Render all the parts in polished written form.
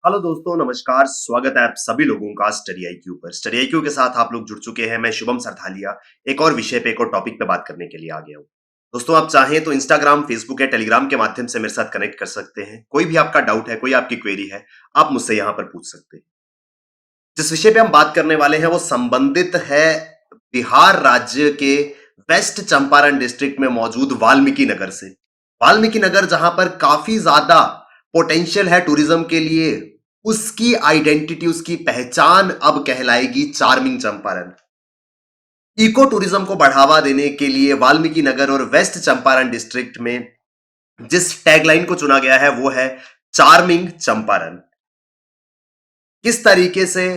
Hello दोस्तों, नमस्कार। स्वागत है आप सभी लोगों का स्टडी आईक्यू पर। स्टडी आईक्यू के साथ आप लोग जुड़ चुके हैं। मैं शुभम सरथालिया एक और विषय पे, एक और टॉपिक पे बात करने के लिए आ गया हूँ। दोस्तों, आप चाहें तो इंस्टाग्राम, फेसबुक या टेलीग्राम के माध्यम से मेरे साथ कनेक्ट कर सकते हैं। कोई भी आपका डाउट है, कोई आपकी क्वेरी है, आप मुझसे यहाँ पर पूछ सकते हैं। जिस विषय पे हम बात करने वाले हैं वो संबंधित है बिहार राज्य के वेस्ट चंपारण डिस्ट्रिक्ट में मौजूद वाल्मीकि नगर से। वाल्मीकि नगर जहां पर काफी ज्यादा पोटेंशियल है टूरिज्म के लिए, उसकी आइडेंटिटी, उसकी पहचान अब कहलाएगी चार्मिंग चंपारण। इको टूरिज्म को बढ़ावा देने के लिए वाल्मीकि नगर और वेस्ट चंपारण डिस्ट्रिक्ट में जिस टैगलाइन को चुना गया है वो है चार्मिंग चंपारण। किस तरीके से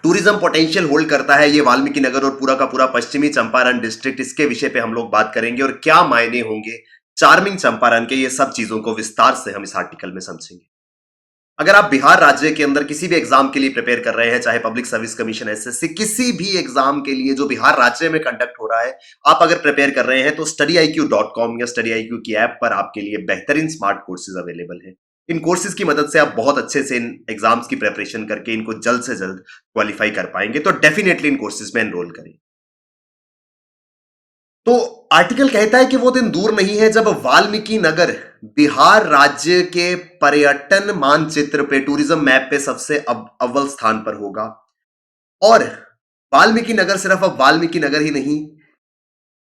टूरिज्म पोटेंशियल होल्ड करता है ये वाल्मीकि नगर और पूरा का पूरा पश्चिमी चंपारण डिस्ट्रिक्ट, इसके विषय पे हम लोग बात करेंगे और क्या मायने होंगे चार्मिंग चंपारण के, ये सब चीजों को विस्तार से हम इस आर्टिकल में समझेंगे। अगर आप बिहार राज्य के अंदर किसी भी एग्जाम के लिए प्रिपेयर कर रहे हैं, चाहे पब्लिक सर्विस कमीशन, एसएससी, किसी भी एग्जाम के लिए जो बिहार राज्य में कंडक्ट हो रहा है, आप अगर प्रिपेयर कर रहे हैं तो studyIQ.com या studyIQ की ऐप पर आपके लिए बेहतरीन स्मार्ट कोर्सेज अवेलेबल है। इन कोर्सेज की मदद से आप बहुत अच्छे से इन एग्जाम्स की प्रिपरेशन करके इनको जल्द से जल्द क्वालिफाई कर पाएंगे। तो डेफिनेटली इन कोर्सेज में एनरोल करें। तो आर्टिकल कहता है कि वो दिन दूर नहीं है जब वाल्मीकि नगर बिहार राज्य के पर्यटन मानचित्र पे, टूरिज्म मैप पे सबसे अव्वल स्थान पर होगा। और वाल्मीकि नगर सिर्फ अब वाल्मीकि नगर ही नहीं,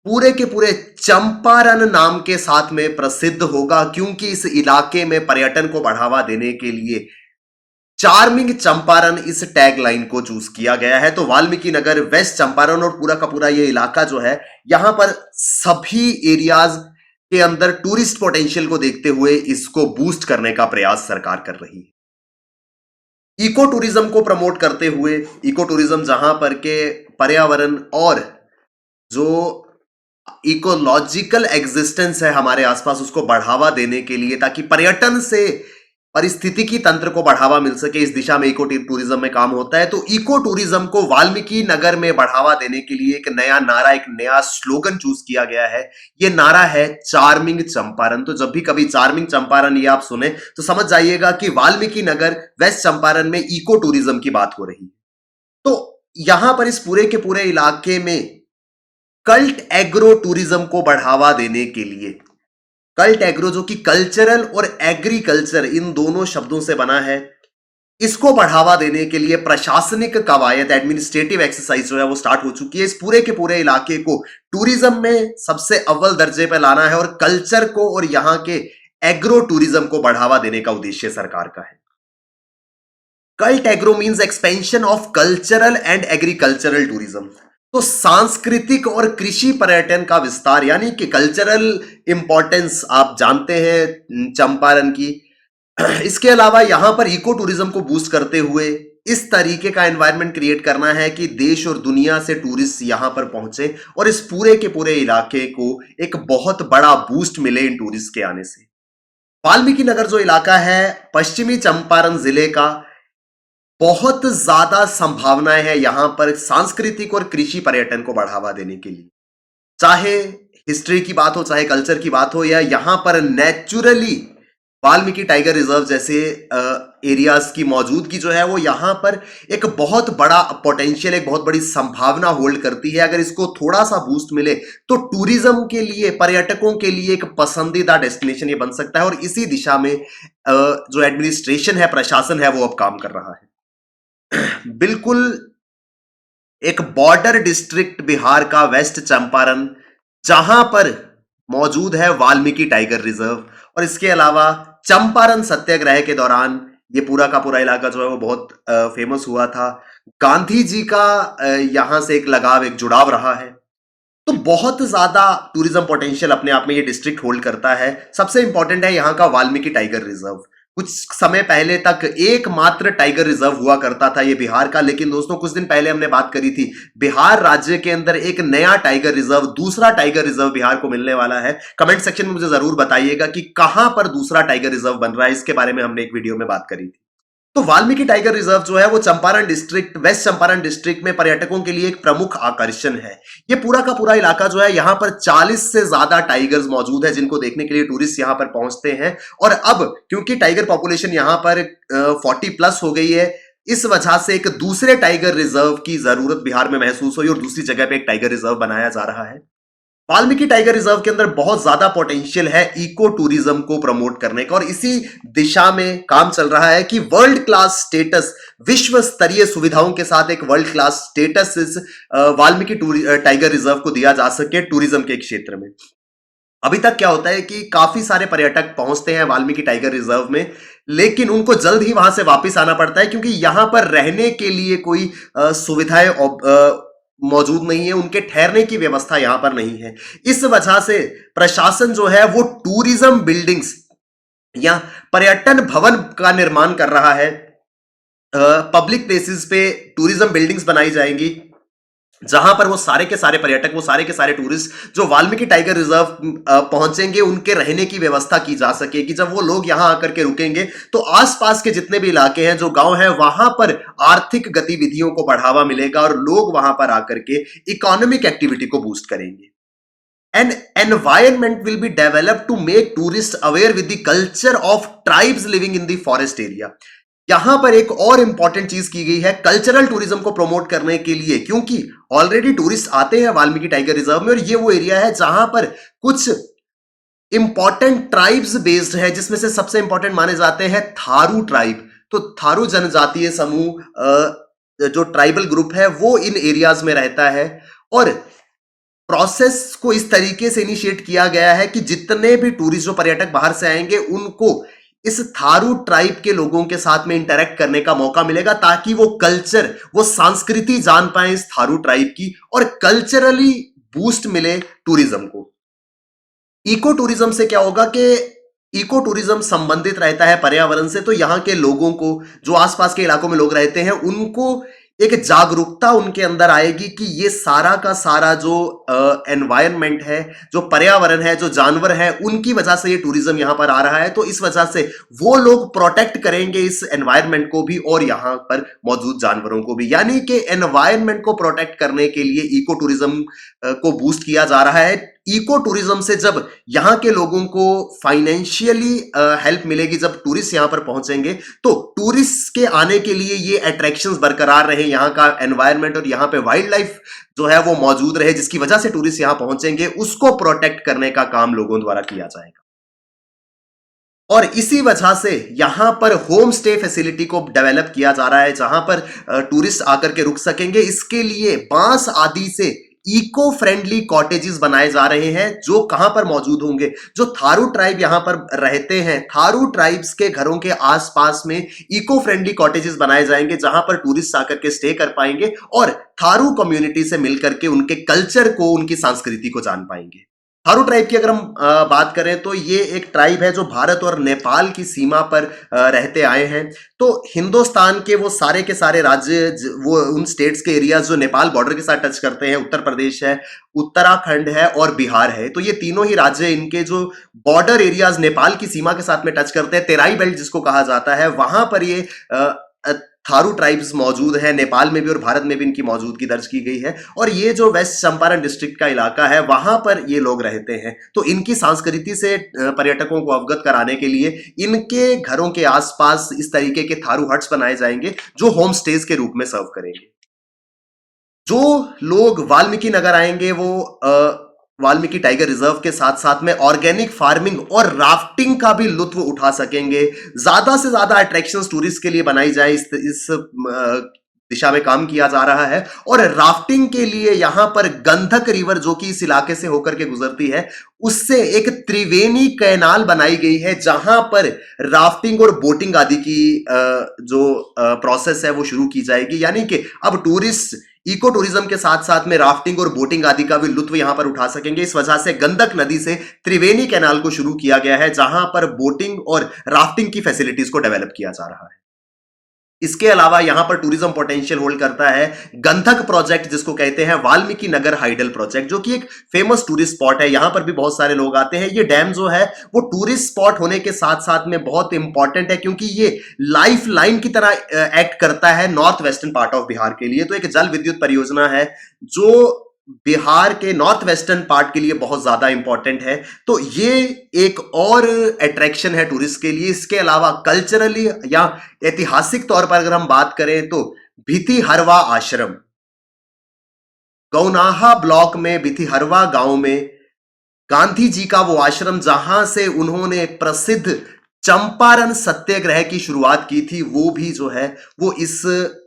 पूरे के पूरे चंपारण नाम के साथ में प्रसिद्ध होगा, क्योंकि इस इलाके में पर्यटन को बढ़ावा देने के लिए चार्मिंग चंपारण इस टैग लाइन को चूज किया गया है। तो वाल्मीकि नगर, वेस्ट चंपारण और पूरा का पूरा ये इलाका जो है, यहां पर सभी एरियाज के अंदर टूरिस्ट पोटेंशियल को देखते हुए इसको बूस्ट करने का प्रयास सरकार कर रही है। इको टूरिज्म को प्रमोट करते हुए, इको टूरिज्म जहां पर के पर्यावरण और जो इकोलॉजिकल एग्जिस्टेंस है हमारे आसपास, उसको बढ़ावा देने के लिए, ताकि पर्यटन से परिस्थितिकी तंत्र को बढ़ावा मिल सके, इस दिशा में इको टूरिज्म में काम होता है। तो इको टूरिज्म को वाल्मीकि नगर में बढ़ावा देने के लिए एक नया नारा, एक नया स्लोगन चूज किया गया है। ये नारा है चार्मिंग चंपारण। तो जब भी कभी चार्मिंग चंपारण ये आप सुने तो समझ जाइएगा कि वाल्मीकि नगर, वेस्ट चंपारण में इको टूरिज्म की बात हो रही है। तो यहां पर इस पूरे के पूरे इलाके में कल्ट एग्रो टूरिज्म को बढ़ावा देने के लिए, कल्ट एग्रो जो कि कल्चरल और एग्रीकल्चर इन दोनों शब्दों से बना है, इसको बढ़ावा देने के लिए प्रशासनिक कवायद, एडमिनिस्ट्रेटिव एक्सरसाइज जो है वो स्टार्ट हो चुकी है। इस पूरे के पूरे इलाके को टूरिज्म में सबसे अव्वल दर्जे पर लाना है और कल्चर को और यहां के एग्रो टूरिज्म को बढ़ावा देने का उद्देश्य सरकार का है। Cult agro means expansion of cultural and agricultural tourism. तो सांस्कृतिक और कृषि पर्यटन का विस्तार, यानी कि कल्चरल इंपॉर्टेंस आप जानते हैं चंपारण की। इसके अलावा यहां पर इको टूरिज्म को बूस्ट करते हुए इस तरीके का एनवायरनमेंट क्रिएट करना है कि देश और दुनिया से टूरिस्ट यहां पर पहुंचे और इस पूरे के पूरे इलाके को एक बहुत बड़ा बूस्ट मिले इन टूरिस्ट के आने से। वाल्मीकि नगर जो इलाका है पश्चिमी चंपारण जिले का, बहुत ज्यादा संभावनाएं हैं यहां पर सांस्कृतिक और कृषि पर्यटन को बढ़ावा देने के लिए। चाहे हिस्ट्री की बात हो, चाहे कल्चर की बात हो, या यहां पर नेचुरली वाल्मीकि टाइगर रिजर्व जैसे एरियाज की मौजूदगी जो है वो यहां पर एक बहुत बड़ा पोटेंशियल, एक बहुत बड़ी संभावना होल्ड करती है। अगर इसको थोड़ा सा बूस्ट मिले तो टूरिज्म के लिए, पर्यटकों के लिए एक पसंदीदा डेस्टिनेशन ये बन सकता है और इसी दिशा में जो एडमिनिस्ट्रेशन है, प्रशासन है, वो अब काम कर रहा है। बिल्कुल एक बॉर्डर डिस्ट्रिक्ट बिहार का वेस्ट चंपारण, जहां पर मौजूद है वाल्मीकि टाइगर रिजर्व, और इसके अलावा चंपारण सत्याग्रह के दौरान ये पूरा का पूरा इलाका जो है वो बहुत फेमस हुआ था। गांधी जी का यहां से एक लगाव, एक जुड़ाव रहा है। तो बहुत ज्यादा टूरिज्म पोटेंशियल अपने आप में ये डिस्ट्रिक्ट होल्ड करता है। सबसे इंपॉर्टेंट है यहाँ का वाल्मीकि टाइगर रिजर्व। कुछ समय पहले तक एकमात्र टाइगर रिजर्व हुआ करता था ये बिहार का, लेकिन दोस्तों कुछ दिन पहले हमने बात करी थी, बिहार राज्य के अंदर एक नया टाइगर रिजर्व, दूसरा टाइगर रिजर्व बिहार को मिलने वाला है। कमेंट सेक्शन में मुझे जरूर बताइएगा कि कहां पर दूसरा टाइगर रिजर्व बन रहा है, इसके बारे में हमने एक वीडियो में बात करी थी। तो वाल्मीकि टाइगर रिजर्व जो है वो Champaran district, west Champaran district में पर्यटकों के लिए एक प्रमुख आकर्षण है। ये पूरा का पूरा इलाका जो है, यहां पर 40 से ज्यादा टाइगर्स मौजूद है जिनको देखने के लिए टूरिस्ट यहां पर पहुंचते हैं। और अब क्योंकि टाइगर पॉपुलेशन यहां पर 40+ हो गई है, इस वजह से एक दूसरे टाइगर रिजर्व की जरूरत बिहार में महसूस हुई और दूसरी जगह पे एक टाइगर रिजर्व बनाया जा रहा है। वाल्मीकि टाइगर रिजर्व के अंदर बहुत ज्यादा पोटेंशियल है इको टूरिज्म को प्रमोट करने का, और इसी दिशा में काम चल रहा है कि वर्ल्ड क्लास स्टेटस, विश्व स्तरीय सुविधाओं के साथ एक वर्ल्ड क्लास स्टेटस इस वाल्मीकि टाइगर रिजर्व को दिया जा सके टूरिज्म के क्षेत्र में। अभी तक क्या होता है कि काफी सारे पर्यटक पहुंचते हैं वाल्मीकि टाइगर रिजर्व में, लेकिन उनको जल्द ही वहां से वापस आना पड़ता है क्योंकि यहां पर रहने के लिए कोई सुविधाएं मौजूद नहीं है, उनके ठहरने की व्यवस्था यहां पर नहीं है। इस वजह से प्रशासन जो है वो टूरिज्म बिल्डिंग्स या पर्यटन भवन का निर्माण कर रहा है। पब्लिक प्लेसेस पे टूरिज्म बिल्डिंग्स बनाई जाएंगी जहां पर वो सारे के सारे पर्यटक, वो सारे के सारे टूरिस्ट जो वाल्मीकि टाइगर रिजर्व पहुंचेंगे, उनके रहने की व्यवस्था की जा सके कि जब वो लोग यहां आकर के रुकेंगे तो आसपास के जितने भी इलाके हैं, जो गांव हैं, वहां पर आर्थिक गतिविधियों को बढ़ावा मिलेगा और लोग वहां पर आकर के इकोनॉमिक एक्टिविटी को बूस्ट करेंगे। An environment will be developed to make tourists aware with the culture of tribes living in the forest area। यहां पर एक और इंपॉर्टेंट चीज की गई है कल्चरल टूरिज्म को प्रमोट करने के लिए, क्योंकि ऑलरेडी टूरिस्ट आते हैं वाल्मीकि टाइगर रिजर्व में और ये वो एरिया है जहां पर कुछ इंपॉर्टेंट ट्राइब्स बेस्ड है, जिसमें से सबसे इंपॉर्टेंट माने जाते हैं थारू ट्राइब। तो थारू जनजातीय समूह, जो ट्राइबल ग्रुप है, वो इन एरियाज में रहता है। और प्रोसेस को इस तरीके से इनिशिएट किया गया है कि जितने भी टूरिस्ट, जो पर्यटक बाहर से आएंगे, उनको इस थारू ट्राइब के लोगों के साथ में इंटरेक्ट करने का मौका मिलेगा ताकि वो कल्चर, वो संस्कृति जान पाए इस थारू ट्राइब की और कल्चरली बूस्ट मिले टूरिज्म को। इको टूरिज्म से क्या होगा कि इको टूरिज्म संबंधित रहता है पर्यावरण से, तो यहां के लोगों को, जो आसपास के इलाकों में लोग रहते हैं, उनको एक जागरूकता उनके अंदर आएगी कि ये सारा का सारा जो एनवायरनमेंट है, जो पर्यावरण है, जो जानवर है, उनकी वजह से ये टूरिज्म यहां पर आ रहा है। तो इस वजह से वो लोग प्रोटेक्ट करेंगे इस एनवायरनमेंट को भी और यहां पर मौजूद जानवरों को भी, यानी कि एनवायरनमेंट को प्रोटेक्ट करने के लिए इको टूरिज्म को बूस्ट किया जा रहा है। इको टूरिज्म से जब यहां के लोगों को फाइनेंशियली हेल्प मिलेगी, जब टूरिस्ट यहां पर पहुंचेंगे, तो टूरिस्ट के आने के लिए ये अट्रैक्शंस बरकरार रहे, यहां का एनवायरनमेंट और यहां पे वाइल्ड लाइफ जो है वो मौजूद रहे, जिसकी वजह से टूरिस्ट यहां पहुंचेंगे, उसको प्रोटेक्ट करने का काम लोगों द्वारा किया जाएगा। और इसी वजह से यहां पर होम स्टे फैसिलिटी को डेवलप किया जा रहा है जहां पर टूरिस्ट आकर के रुक सकेंगे। इसके लिए बांस आदि से इको फ्रेंडली कॉटेजेस बनाए जा रहे हैं, जो कहां पर मौजूद होंगे, जो थारू ट्राइब यहां पर रहते हैं, थारू ट्राइब्स के घरों के आसपास में इको फ्रेंडली कॉटेजेस बनाए जाएंगे जहां पर टूरिस्ट आकर के स्टे कर पाएंगे और थारू कम्युनिटी से मिलकर के उनके कल्चर को, उनकी संस्कृति को जान पाएंगे। थारू ट्राइब की अगर हम बात करें तो ये एक ट्राइब है जो भारत और नेपाल की सीमा पर रहते आए हैं। तो हिंदुस्तान के वो सारे के सारे राज्य, वो उन स्टेट्स के एरियाज जो नेपाल बॉर्डर के साथ टच करते हैं, उत्तर प्रदेश है, उत्तराखंड है और बिहार है, तो ये तीनों ही राज्य, इनके जो बॉर्डर एरियाज नेपाल की सीमा के साथ में टच करते हैं, तेराई बेल्ट जिसको कहा जाता है, वहां पर ये थारू ट्राइब्स मौजूद है। नेपाल में भी और भारत में भी इनकी मौजूदगी दर्ज की गई है। और ये जो वेस्ट चंपारण डिस्ट्रिक्ट का इलाका है, वहां पर ये लोग रहते हैं। तो इनकी संस्कृति से पर्यटकों को अवगत कराने के लिए इनके घरों के आसपास इस तरीके के थारू हट्स बनाए जाएंगे जो होम स्टेज के रूप में सर्व करेंगे। जो लोग वाल्मीकि नगर आएंगे वो वाल्मीकि टाइगर रिजर्व के साथ साथ में ऑर्गेनिक फार्मिंग और राफ्टिंग का भी लुत्फ उठा सकेंगे। ज्यादा से ज्यादा अट्रैक्शंस टूरिस्ट के लिए बनाई जाए, इस दिशा में काम किया जा रहा है। और राफ्टिंग के लिए यहां पर गंधक रिवर, जो कि इस इलाके से होकर के गुजरती है, उससे एक त्रिवेणी कैनाल बनाई गई है जहां पर राफ्टिंग और बोटिंग आदि की जो प्रोसेस है वो शुरू की जाएगी। यानी कि अब टूरिस्ट इको टूरिज्म के साथ साथ में राफ्टिंग और बोटिंग आदि का भी लुत्फ यहां पर उठा सकेंगे। इस वजह से गंडक नदी से त्रिवेणी कैनाल को शुरू किया गया है जहां पर बोटिंग और राफ्टिंग की फैसिलिटीज को डेवलप किया जा रहा है। इसके अलावा यहां पर टूरिज्म पोटेंशियल होल्ड करता है गंधक प्रोजेक्ट, जिसको कहते हैं वाल्मीकि नगर हाइडल प्रोजेक्ट, जो कि एक फेमस टूरिस्ट स्पॉट है। यहां पर भी बहुत सारे लोग आते हैं। ये डैम जो है वो टूरिस्ट स्पॉट होने के साथ साथ में बहुत इंपॉर्टेंट है, क्योंकि ये लाइफ लाइन की तरह एक्ट करता है north western part of Bihar के लिए। तो एक जल विद्युत परियोजना है जो बिहार के नॉर्थ वेस्टर्न पार्ट के लिए बहुत ज्यादा इंपॉर्टेंट है। तो ये एक और अट्रैक्शन है टूरिस्ट के लिए। इसके अलावा कल्चरली या ऐतिहासिक तौर पर अगर हम बात करें तो भितिहरवा आश्रम, गौनाहा ब्लॉक में भितिहरवा गांव में गांधी जी का वो आश्रम जहां से उन्होंने प्रसिद्ध चंपारण सत्याग्रह की शुरुआत की थी, वो भी जो है वो इस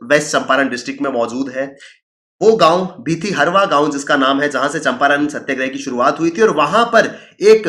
वेस्ट चंपारण डिस्ट्रिक्ट में मौजूद है। वो गांव भितिहरवा गांव, जिसका नाम है जहां से चंपारण सत्याग्रह की शुरुआत हुई थी, और वहां पर एक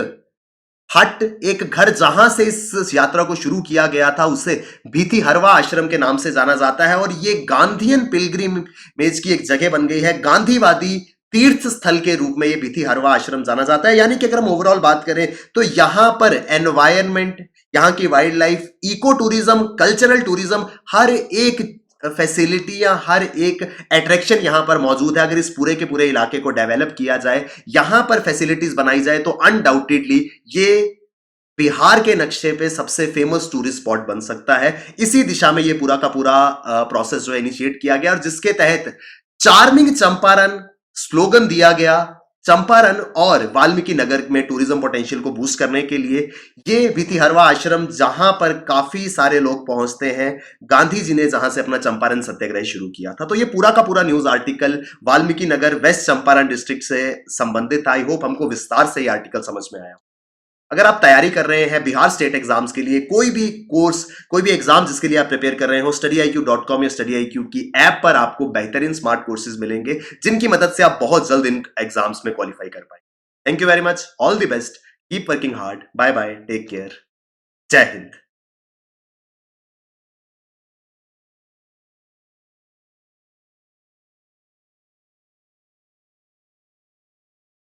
हट, एक घर जहां से इस यात्रा को शुरू किया गया था, उसे भितिहरवा आश्रम के नाम से जाना जाता है। और ये गांधीयन पिलग्रिमेज की एक जगह बन गई है, गांधीवादी तीर्थ स्थल के रूप में ये भितिहरवा आश्रम जाना जाता है। यानी कि अगर हम ओवरऑल बात करें तो यहां पर एनवायरनमेंट, यहां की wildlife, eco tourism, cultural tourism, हर एक फैसिलिटी या हर एक अट्रैक्शन यहां पर मौजूद है। अगर इस पूरे के पूरे इलाके को डेवलप किया जाए, यहां पर फैसिलिटीज बनाई जाए, तो अनडाउटेडली ये बिहार के नक्शे पे सबसे फेमस टूरिस्ट स्पॉट बन सकता है। इसी दिशा में ये पूरा का पूरा प्रोसेस जो है इनिशिएट किया गया, और जिसके तहत चार्मिंग चंपारण स्लोगन दिया गया। चंपारण और वाल्मीकि नगर में टूरिज्म पोटेंशियल को बूस्ट करने के लिए ये भितिहरवा आश्रम, जहां पर काफी सारे लोग पहुंचते हैं, गांधी जी ने जहां से अपना चंपारण सत्याग्रह शुरू किया था। तो ये पूरा का पूरा news article Valmiki Nagar waste Champaran district से संबंधित था। आई होप हमको विस्तार से ये आर्टिकल समझ में आया। अगर आप तैयारी कर रहे हैं बिहार स्टेट एग्जाम्स के लिए, कोई भी कोर्स, कोई भी एग्जाम जिसके लिए आप प्रिपेयर कर रहे हो, StudyIQ.com या StudyIQ की ऐप पर आपको बेहतरीन स्मार्ट कोर्सेज मिलेंगे, जिनकी मदद से आप बहुत जल्द इन एग्जाम्स में क्वालिफाई कर पाएंगे। Thank you very much, all the best, keep working hard, bye bye, take care, जय हिंद।